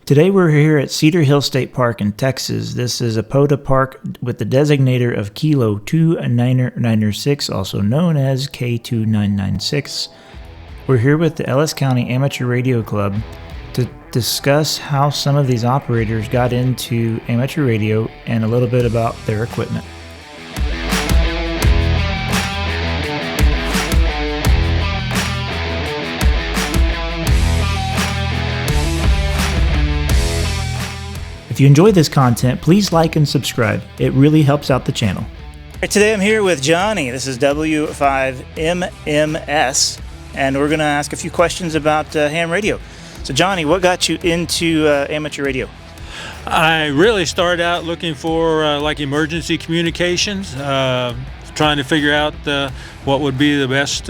Today we're here at Cedar Hill State Park in Texas. This is a POTA park with the designator of Kilo 2996, also known as K2996. We're here with the Ellis County Amateur Radio Club to discuss how some of these operators got into amateur radio and a little bit about their equipment. If you enjoy this content, please like and subscribe. It really helps out the channel. Today I'm here with Johnny. This is W5MMS, and we're going to ask a few questions about ham radio. So Johnny, what got you into amateur radio? I really started out looking for like emergency communications, trying to figure out what would be the best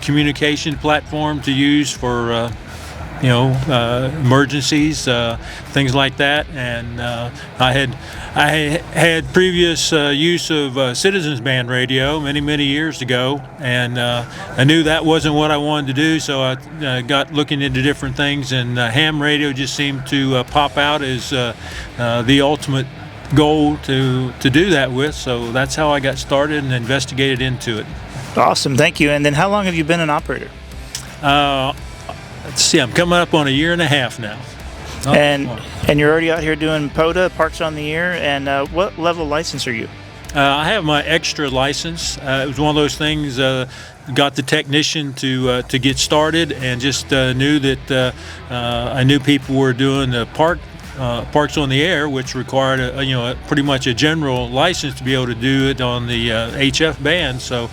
communication platform to use for emergencies, things like that. And I had previous use of citizens band radio many years ago, and I knew that wasn't what I wanted to do, so I got looking into different things, and ham radio just seemed to pop out as the ultimate goal to do that with. So that's how I got started and investigated into it. Awesome, thank you. And then how long have you been an operator? Let's see, I'm coming up on a year and a half now. And you're already out here doing POTA, Parks on the Air, and what level license are you? I have my extra license. It was one of those things, got the technician to get started, and just knew that I knew people were doing the Parks on the Air, which required pretty much a general license to be able to do it on the HF band. So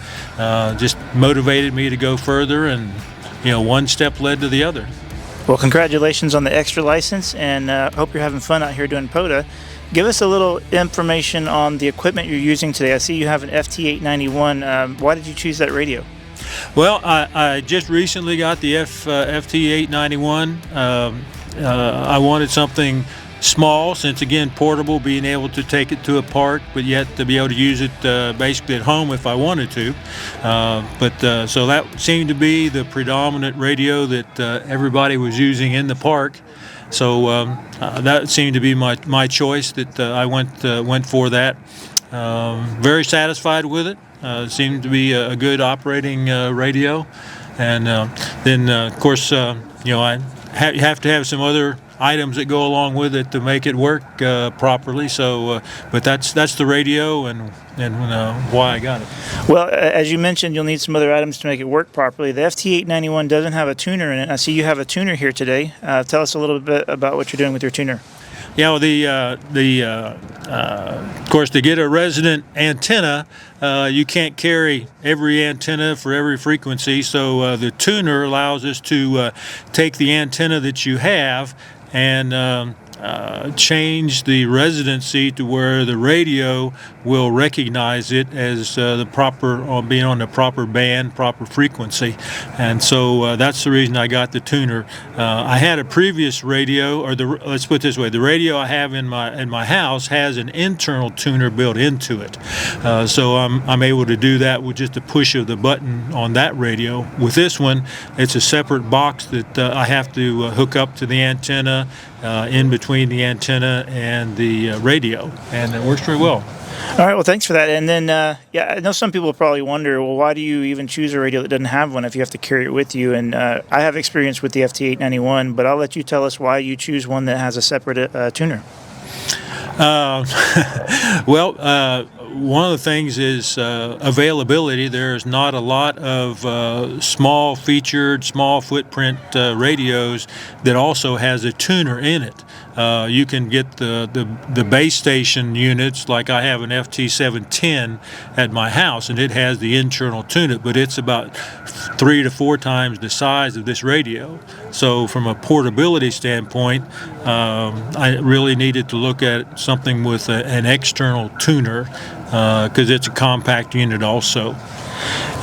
just motivated me to go further, and one step led to the other. Well, congratulations on the extra license, and hope you're having fun out here doing POTA. Give us a little information on the equipment you're using today. I see you have an FT-891. Why did you choose that radio? Well, I just recently got the FT-891. I wanted something small, since again portable, being able to take it to a park, but yet to be able to use it basically at home if I wanted to. So that seemed to be the predominant radio that everybody was using in the park. So that seemed to be my choice, that I went for that. Very satisfied with it. Seemed to be a good operating radio. And then of course you have to have some other items that go along with it to make it work properly. So, but that's the radio and why I got it. Well, as you mentioned, you'll need some other items to make it work properly. The FT-891 doesn't have a tuner in it. I see you have a tuner here today. Tell us a little bit about what you're doing with your tuner. Yeah, well, of course, to get a resonant antenna, you can't carry every antenna for every frequency. So the tuner allows us to take the antenna that you have and change the residency to where the radio will recognize it as the proper, being on the proper band, proper frequency. And so that's the reason I got the tuner. I had a previous radio, or let's put it this way: the radio I have in my house has an internal tuner built into it. So I'm able to do that with just a push of the button on that radio. With this one, it's a separate box that I have to hook up to the antenna, in between the antenna and the radio, and it works very well. All right, well, thanks for that. And then, I know some people probably wonder, well, why do you even choose a radio that doesn't have one if you have to carry it with you? And I have experience with the FT-891, but I'll let you tell us why you choose one that has a separate tuner. Well, one of the things is availability. There's not a lot of small footprint radios that also has a tuner in it. You can get the base station units, like I have an FT-710 at my house, and it has the internal tuner, but it's about 3 to 4 times the size of this radio. So from a portability standpoint, I really needed to look at something with an external tuner, because it's a compact unit also.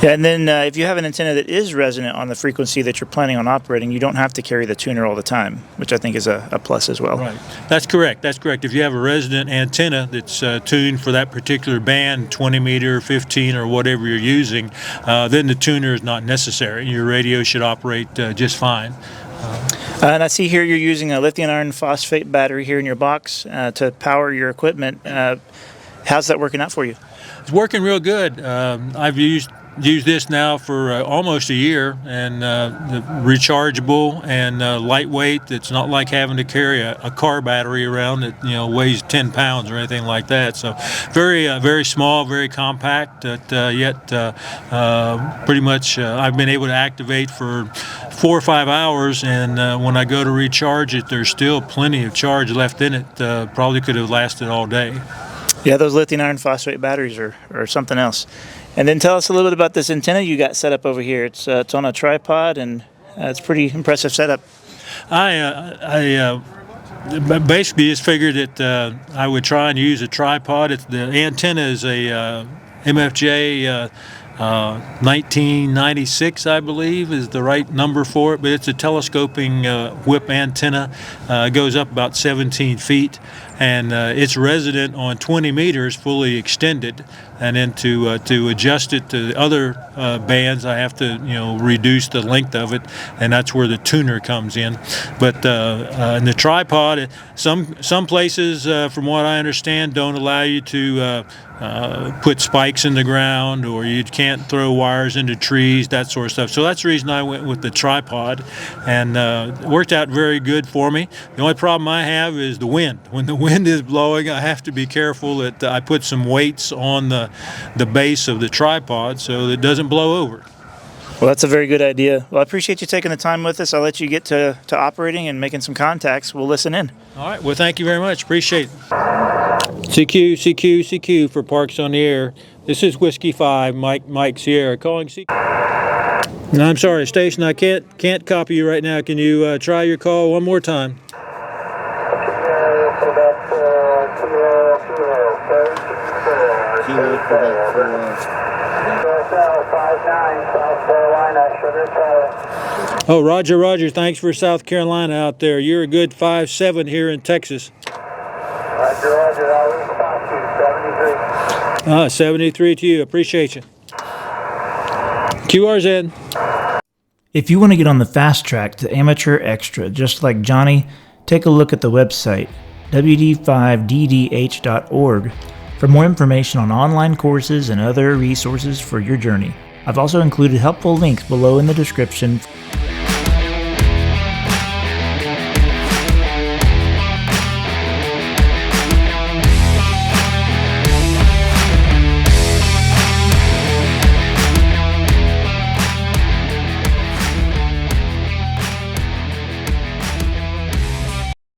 Yeah, and then if you have an antenna that is resonant on the frequency that you're planning on operating, you don't have to carry the tuner all the time, which I think is a plus as well. Right. That's correct. If you have a resonant antenna that's tuned for that particular band, 20 meter, 15, or whatever you're using, then the tuner is not necessary. Your radio should operate just fine. And I see here you're using a lithium iron phosphate battery here in your box to power your equipment. How's that working out for you? It's working real good. I've used this now for almost a year, and rechargeable and lightweight. It's not like having to carry a car battery around that weighs 10 pounds or anything like that. So very small, very compact, yet pretty much I've been able to activate for 4 or 5 hours, and when I go to recharge it, there's still plenty of charge left in it. Probably could have lasted all day. Yeah, those lithium iron phosphate batteries are something else. And then tell us a little bit about this antenna you got set up over here. It's on a tripod, and it's pretty impressive setup. I basically just figured that I would try and use a tripod. The antenna is a MFJ 1996, I believe, is the right number for it, but it's a telescoping whip antenna. It goes up about 17 feet, and it's resident on 20 meters, fully extended. And then to adjust it to the other bands, I have to reduce the length of it, and that's where the tuner comes in. But in the tripod, some places, from what I understand, don't allow you to put spikes in the ground, or you can't throw wires into trees, that sort of stuff. So that's the reason I went with the tripod, and it worked out very good for me. The only problem I have is the wind. When the wind is blowing, I have to be careful that I put some weights on the base of the tripod so that it doesn't blow over. Well, that's a very good idea. Well, I appreciate you taking the time with us. I'll let you get to operating and making some contacts. We'll listen in. All right. Well, thank you very much. Appreciate it. CQ for Parks on the Air. This is Whiskey 5, Mike Sierra, calling CQ. No, I'm sorry, station, I can't copy you right now. Can you try your call one more time? Oh, Roger. Thanks for South Carolina out there. You're a good 5-7 here in Texas. Roger. I'll respond to you. 73 to you. Appreciate you. QRZ. If you want to get on the fast track to Armature Extra, just like Johnny, take a look at the website, wd5ddh.org, for more information on online courses and other resources for your journey. I've also included helpful links below in the description.